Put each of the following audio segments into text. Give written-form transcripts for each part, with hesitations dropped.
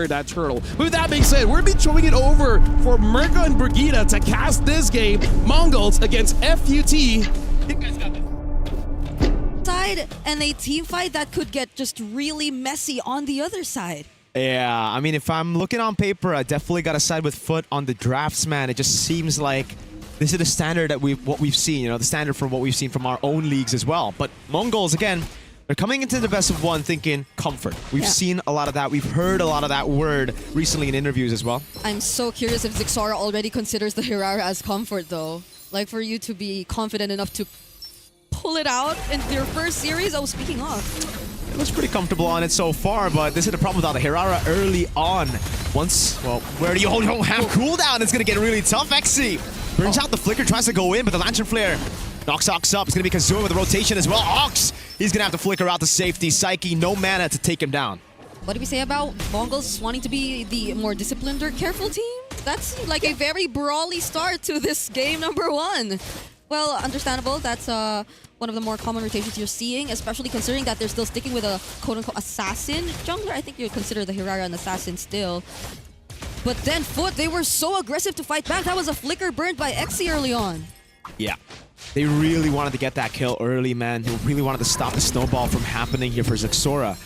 that turtle. With that being said, we're going to be throwing it over for Mirko and Brigida to cast this game. MongolZ against FUT. You guys got this. Side and a team fight that could get just really messy on the other side. Yeah, I mean, if I'm looking on paper, I definitely got to side with FUT on the drafts, man. It just seems like this is the standard that what we've seen, you know, the standard from what we've seen from our own leagues as well. But MongolZ, again, they're coming into the best of one thinking comfort. We've seen a lot of that. We've heard a lot of that word recently in interviews as well. I'm so curious if Zixora already considers the Hirara as comfort, though. Like, for you to be confident enough to pull it out in your first series. Oh, speaking of. It looks pretty comfortable on it so far, but this is the problem without the Hirara early on. Once, well, where do you don't have cooldown, it's going to get really tough. XC brings out the flicker, tries to go in, but the Lantern Flare knocks Ox up. It's going to be Kazuma with the rotation as well. Ox, he's going to have to flicker out to safety. Psyche, no mana to take him down. What do we say about MongolZ wanting to be the more disciplined or careful team? That's like a very brawly start to this game number one. Well, understandable. That's one of the more common rotations you're seeing, especially considering that they're still sticking with a quote-unquote assassin jungler. I think you would consider the Hirara an assassin still. But then FUT, they were so aggressive to fight back. That was a flicker burned by Exi early on. Yeah. They really wanted to get that kill early, man. They really wanted to stop the snowball from happening here for Zixora.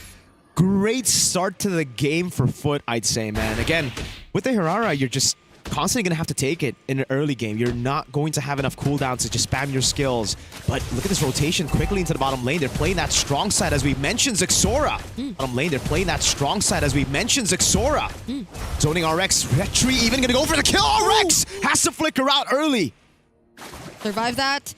Great start to the game for FUT, I'd say, man. Again, with the Hirara, you're just constantly going to have to take it in an early game. You're not going to have enough cooldowns to just spam your skills. But look at this rotation quickly into the bottom lane. They're playing that strong side as we mentioned Zixora. Bottom lane, they're playing that strong side as we mentioned Zixora. Zoning RX, Retry even going to go for the kill. RX has to flicker out early. Survive that.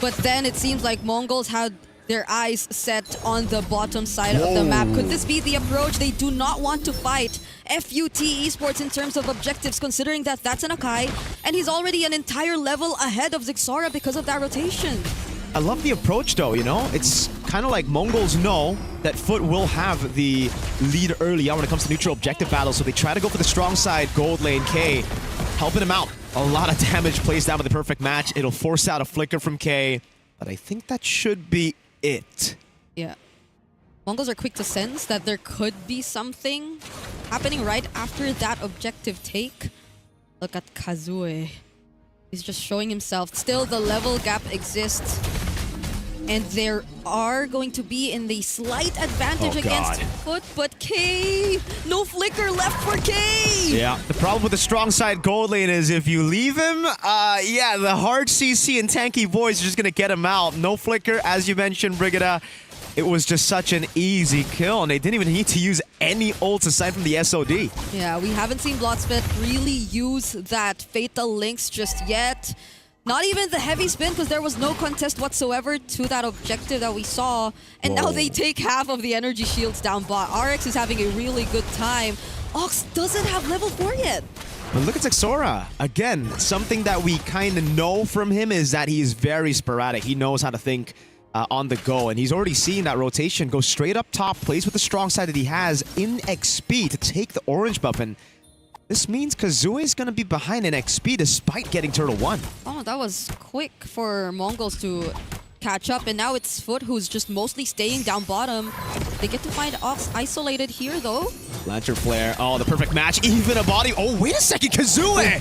But then it seems like MongolZ had their eyes set on the bottom side of the map. Could this be the approach? They do not want to fight FUT Esports in terms of objectives, considering that that's an Akai, and he's already an entire level ahead of Zixora because of that rotation. I love the approach, though, you know? It's kind of like MongolZ know that FUT will have the lead early on when it comes to neutral objective battles, so they try to go for the strong side, gold lane. K helping him out. A lot of damage plays down with the perfect match. It'll force out a flicker from K, but I think that should be it. Yeah. MongolZ are quick to sense that there could be something happening right after that objective take. Look at Kazue. He's just showing himself. Still, the level gap exists. And there are going to be in the slight advantage against FUT, but K, no flicker left for K! Yeah, the problem with the strong side gold lane is if you leave him, yeah, the hard CC and tanky boys are just gonna get him out. No flicker, as you mentioned, Brigida. It was just such an easy kill, and they didn't even need to use any ults aside from the SOD. Yeah, we haven't seen Bloodspit really use that Fatal Links just yet. Not even the heavy spin, because there was no contest whatsoever to that objective that we saw. And now they take half of the energy shields down bot. RX is having a really good time. Ox doesn't have level 4 yet. But look at Zixora. Again, something that we kind of know from him is that he is very sporadic. He knows how to think on the go, and he's already seen that rotation go straight up top, plays with the strong side that he has in XP to take the orange buff, and this means Kazue is going to be behind in XP despite getting Turtle 1. Oh, that was quick for MongolZ to catch up, and now it's FUT who's just mostly staying down bottom. They get to find Ox isolated here, though. Lantern Flare. Oh, the perfect match. Even a body. Oh, wait a second. Kazue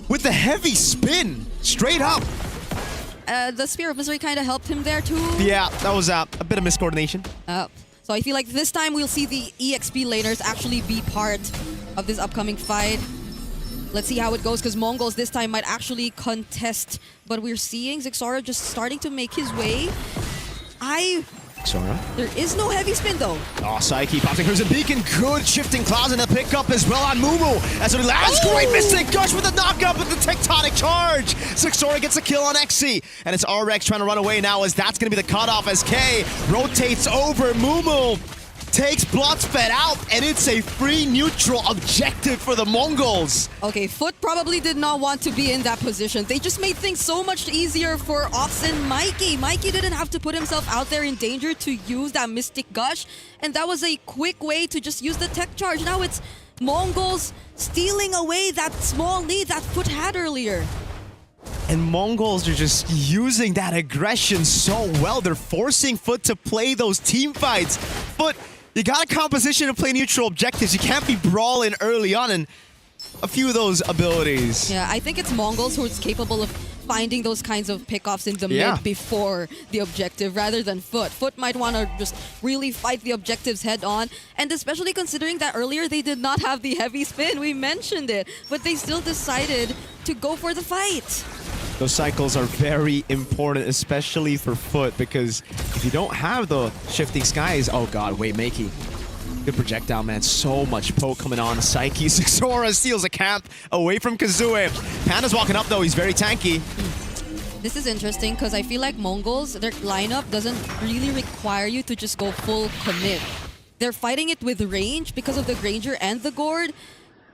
with the heavy spin. Straight up. The Spear of Misery kind of helped him there, too. Yeah, that was a bit of miscoordination. So I feel like this time we'll see the EXP laners actually be part of this upcoming fight. Let's see how it goes, because MongolZ this time might actually contest. But we're seeing Zixora just starting to make his way. Zixora. There is no heavy spin, though. Oh, Psyche popping Crimson Beacon. Good shifting claws and a pickup as well on Mumu. As it lands, great Mystic Gush with the knockup with the Tectonic Charge. Zixora gets a kill on XC. And it's RX trying to run away now, as that's going to be the cutoff as K rotates over. Mumu takes Bloodspit out, and it's a free neutral objective for the MongolZ. Okay, FUT probably did not want to be in that position. They just made things so much easier for Ox and Mikey. Mikey didn't have to put himself out there in danger to use that Mystic Gush, and that was a quick way to just use the Tech Charge. Now it's MongolZ stealing away that small lead that FUT had earlier. And MongolZ are just using that aggression so well. They're forcing FUT to play those team fights. FUT You got a composition to play neutral objectives. You can't be brawling early on, and a few of those abilities. Yeah, I think it's MongolZ who's capable of finding those kinds of pickoffs in the mid before the objective rather than FUT. FUT might want to just really fight the objectives head on, and especially considering that earlier they did not have the heavy spin. We mentioned it, but they still decided to go for the fight. Those cycles are very important, especially for FUT, because if you don't have the shifting skies, oh god, wait, Makey. Good projectile, man. So much poke coming on. Psyche. Xora steals a camp away from Kazue. Panda's walking up, though. He's very tanky. This is interesting because I feel like MongolZ, their lineup doesn't really require you to just go full commit. They're fighting it with range because of the Granger and the Gourd.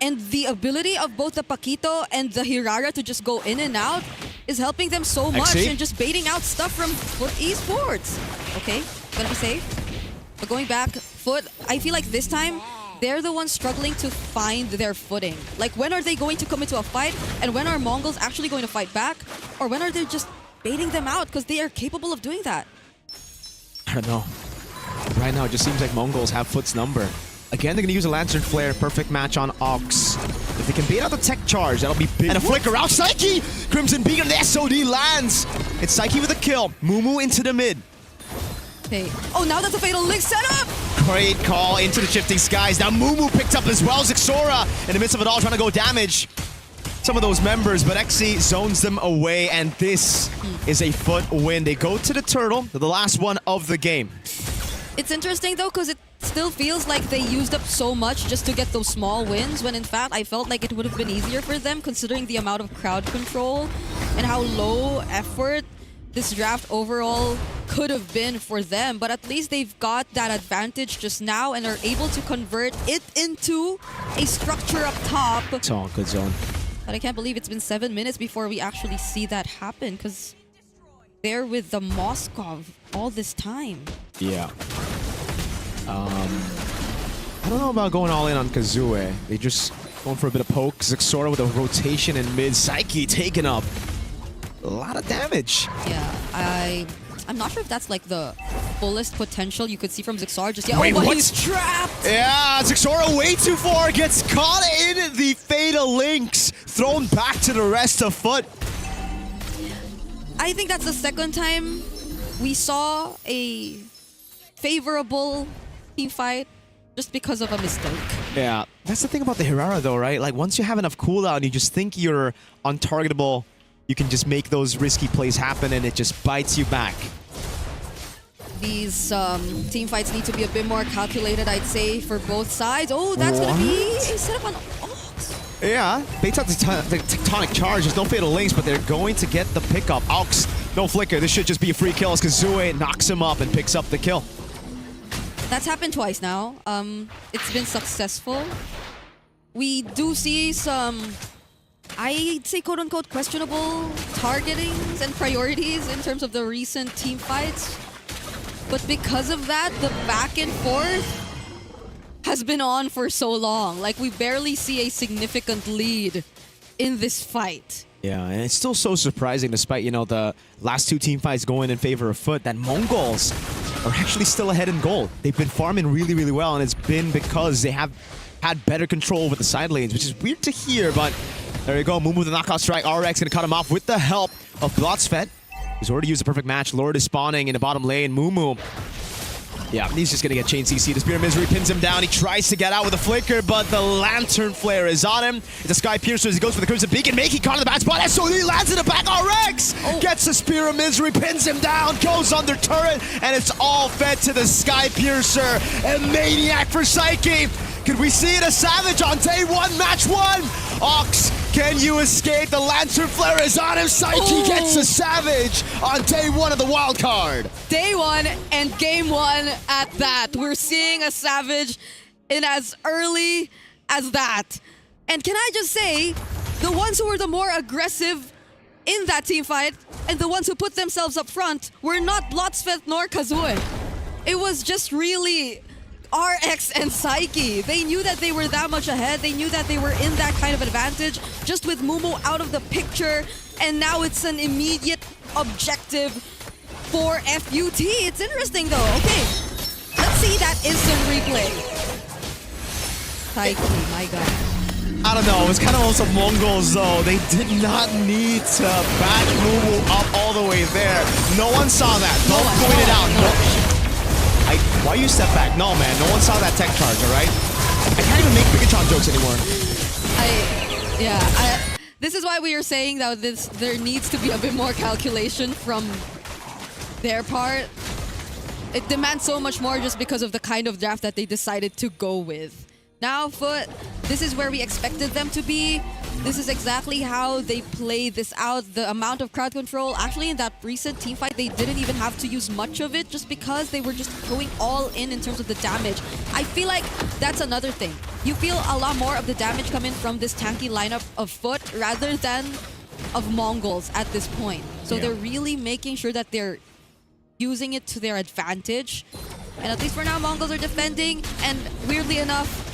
And the ability of both the Paquito and the Hirara to just go in and out is helping them so much and just baiting out stuff from FUT Esports. Okay, gonna be safe. But going back, FUT, I feel like this time, they're the ones struggling to find their footing. Like, when are they going to come into a fight? And when are MongolZ actually going to fight back? Or when are they just baiting them out? Because they are capable of doing that. I don't know. Right now, it just seems like MongolZ have FUT's number. Again, they're going to use a Lantern Flare. Perfect match on Ox. If they can bait out the tech charge, that'll be big. And a flicker out. Psyche! Crimson Beacon, the SOD lands. It's Psyche with a kill. Mumu into the mid. Okay. Oh, now that's a Fatal Link setup! Great call into the shifting skies. Now Mumu picked up as well. Xora in the midst of it all trying to go damage some of those members, but Xe zones them away, and this is a FUT win. They go to the turtle, the last one of the game. It's interesting though, because it still feels like they used up so much just to get those small wins, when in fact I felt like it would have been easier for them considering the amount of crowd control and how low effort this draft overall could have been for them. But at least they've got that advantage just now and are able to convert it into a structure up top. It's all good zone. But I can't believe it's been 7 minutes before we actually see that happen, because they're with the Moskov all this time. Yeah. I don't know about going all in on Kazue. They just going for a bit of poke. Xora with a rotation in mid. Psyche taking up a lot of damage. Yeah, I'm not sure if that's like the fullest potential you could see from Xora. Just Wait, but what? he's trapped. Yeah, Xora way too far. Gets caught in the Fatal Links. Thrown back to the rest of FUT. I think that's the second time we saw a favorable team fight just because of a mistake. Yeah, that's the thing about the Hirara though, right? Like once you have enough cooldown, you just think you're untargetable. You can just make those risky plays happen and it just bites you back. These team fights need to be a bit more calculated, I'd say, for both sides. Oh, that's going to be a setup on Ox. Yeah, baits out the tectonic charge. There's no Fatal Links, but they're going to get the pickup. Ox, no flicker. This should just be a free kill as Kazue knocks him up and picks up the kill. That's happened twice now. It's been successful. We do see some, I'd say, quote-unquote, questionable targetings and priorities in terms of the recent team fights. But because of that, the back and forth has been on for so long. Like, we barely see a significant lead in this fight. Yeah, and it's still so surprising, despite, you know, the last two team fights going in favor of FUT, that MongolZ are actually still ahead in gold. They've been farming really, really well, and it's been because they have had better control over the side lanes, which is weird to hear, but there you go. Mumu with the knockout strike. RX gonna cut him off with the help of Blotsfet. He's already used a perfect match. Lord is spawning in the bottom lane. Mumu. Yeah, he's just gonna get chain CC. The Spear of Misery pins him down. He tries to get out with a flicker, but the Lantern Flare is on him. It's a Sky Piercer as he goes for the Crimson Beacon. Makey caught in the bad spot. SOD lands in the back. RX gets the Spear of Misery, pins him down, goes under turret, and it's all fed to the Sky Piercer. And Maniac for Psyche. Could we see it? A Savage on day one, match one. Ox, can you escape? The Lantern Flare is on him. Psyche gets a Savage on day one of the wild card. Day one and game one at that. We're seeing a Savage in as early as that. And can I just say, the ones who were the more aggressive in that team fight and the ones who put themselves up front were not Blotsfet nor Kazue. It was just really RX and Psyche. They knew that they were that much ahead. They knew that they were in that kind of advantage just with Mumu out of the picture. And now it's an immediate objective for FUT. It's interesting though. Okay, let's see that instant replay. Taiki, my god. I don't know, it was kind of also MongolZ though. They did not need to back Mumu up all the way there. No one saw that. Don't point it out. No. Why you step back? No, man. No one saw that tech charge, all right? I can't even make Bigatron jokes anymore. This is why we are saying that there needs to be a bit more calculation from their part. It demands so much more just because of the kind of draft that they decided to go with. Now, FUT, this is where we expected them to be. This is exactly how they play this out. The amount of crowd control, actually in that recent team fight, they didn't even have to use much of it just because they were just going all in terms of the damage. I feel like that's another thing. You feel a lot more of the damage come in from this tanky lineup of FUT rather than of MongolZ at this point. So they're really making sure that they're using it to their advantage. And at least for now, MongolZ are defending, and weirdly enough,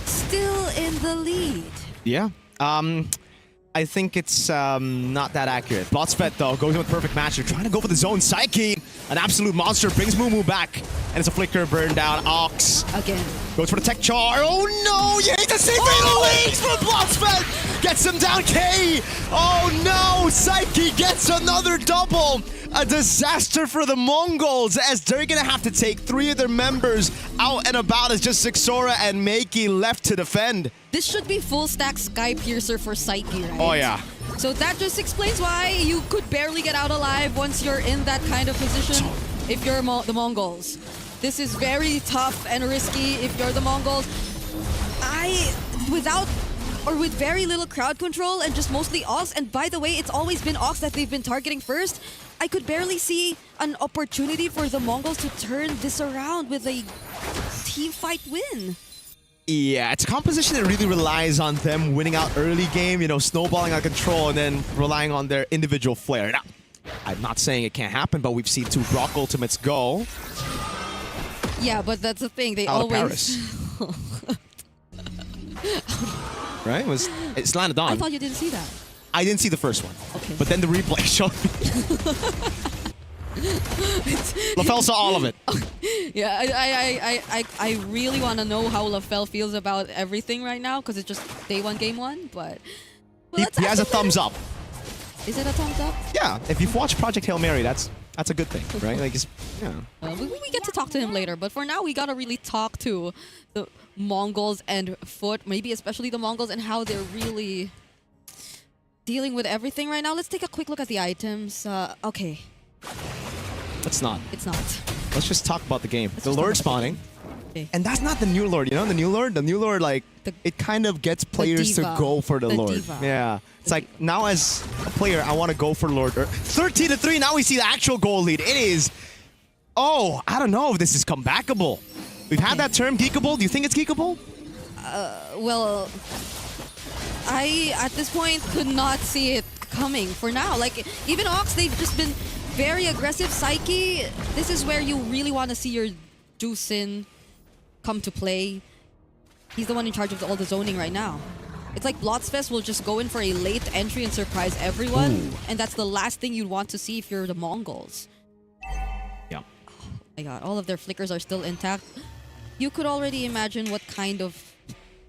still in the lead. Yeah. I think it's not that accurate. Blotsvet, though, goes in with perfect match. They're trying to go for the zone. Psyche, an absolute monster, brings Mumu back. And it's a flicker, burn down. Ox. Again. Goes for the tech char. Oh, no! You hate to see fatal legs from Blotsvet! Gets him down, K! Oh, no! Psyche gets another double! A disaster for the MongolZ as they're gonna have to take 3 of their members out and about as just Zixora and Makey left to defend. This should be full stack Sky Piercer for Psyche, right? Oh yeah. So that just explains why you could barely get out alive once you're in that kind of position if you're the MongolZ. This is very tough and risky if you're the MongolZ. With very little crowd control and just mostly Ox, and by the way, it's always been Ox that they've been targeting first, I could barely see an opportunity for the MongolZ to turn this around with a team fight win. Yeah, it's a composition that really relies on them winning out early game, you know, snowballing out of control, and then relying on their individual flair. Now, I'm not saying it can't happen, but we've seen 2 Rock Ultimates go. Yeah, but that's the thing. They out always... of Paris. Right? It's landed on. I thought you didn't see that. I didn't see the first one. Okay. But then the replay showed me. LaFell saw all of it. Yeah, I really want to know how LaFell feels about everything right now because it's just day 1, game 1, but... Well, he has a thumbs up. Is it a thumbs up? Yeah, if you've watched Project Hail Mary, that's a good thing, right? Like, yeah. We get to talk to him later, but for now, we gotta really talk to the MongolZ and FUT, maybe especially the MongolZ, and how they're really dealing with everything right now. Let's take a quick look at the items. Okay. Let's not. It's not. Let's just talk about the game. The Lord spawning. Okay. And that's not the new Lord, you know? The new Lord, like, it kind of gets players to go for the Lord. Diva. Yeah. It's like, now as a player, I want to go for Lord. 13-3, now we see the actual goal lead. It is... Oh, I don't know if this is comebackable. We've had that term, geekable. Do you think it's geekable? Well, I, at this point, could not see it coming for now. Like, even Ox, they've just been very aggressive. Psyche, this is where you really want to see your Juicin come to play. He's the one in charge of all the zoning right now. It's like Blotsfest will just go in for a late entry and surprise everyone. Ooh. And that's the last thing you'd want to see if you're the MongolZ. Yeah. Oh my god, all of their flickers are still intact. You could already imagine what kind of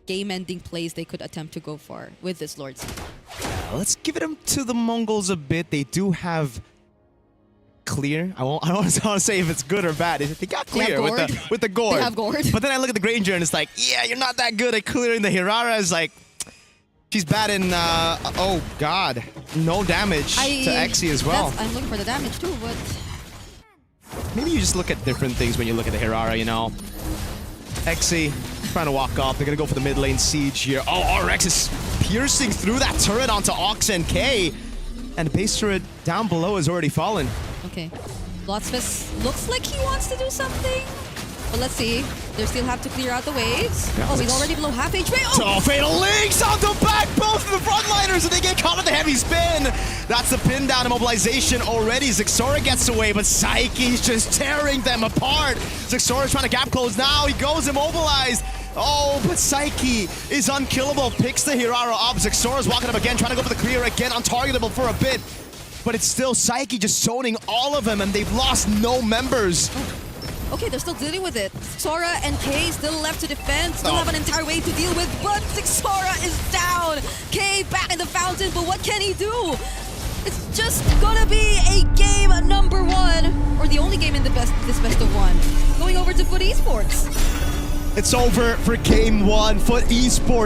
game-ending plays they could attempt to go for with this Lord Seed. Yeah, let's give it to the MongolZ a bit. They do have clear. I don't want to say if it's good or bad. They got clear with the gourd. They have gourd. But then I look at the Granger and it's like, yeah, you're not that good at clearing. The Hirara is like, she's bad in, oh god, no damage to Exy as well. I'm looking for the damage too, but... Maybe you just look at different things when you look at the Hirara, you know. Exy trying to walk up. They're going to go for the mid lane siege here. Oh, RX is piercing through that turret onto Ox and K. And the base turret down below has already fallen. Okay. Blotsfest looks like he wants to do something. But let's see. They still have to clear out the waves. Yeah, he's already below half HP. Oh, fatal links on the back. Both of the frontliners, and they get caught with the heavy spin. That's the pin down immobilization already. Zixora gets away, but Psyche's just tearing them apart. Zixora's trying to gap close now. He goes immobilized. Oh, but Psyche is unkillable. Picks the Hirara up. Zixora's walking up again, trying to go for the clear again. Untargetable for a bit. But it's still Psyche just zoning all of them, and they've lost no members. Okay, they're still dealing with it. Sora and Kay still left to defend. Still have an entire wave to deal with, but Sora is down. Kay back in the fountain, but what can he do? It's just gonna be a game number 1, or the only game in this best of 1. Going over to FUT Esports. It's over for game 1. FUT Esports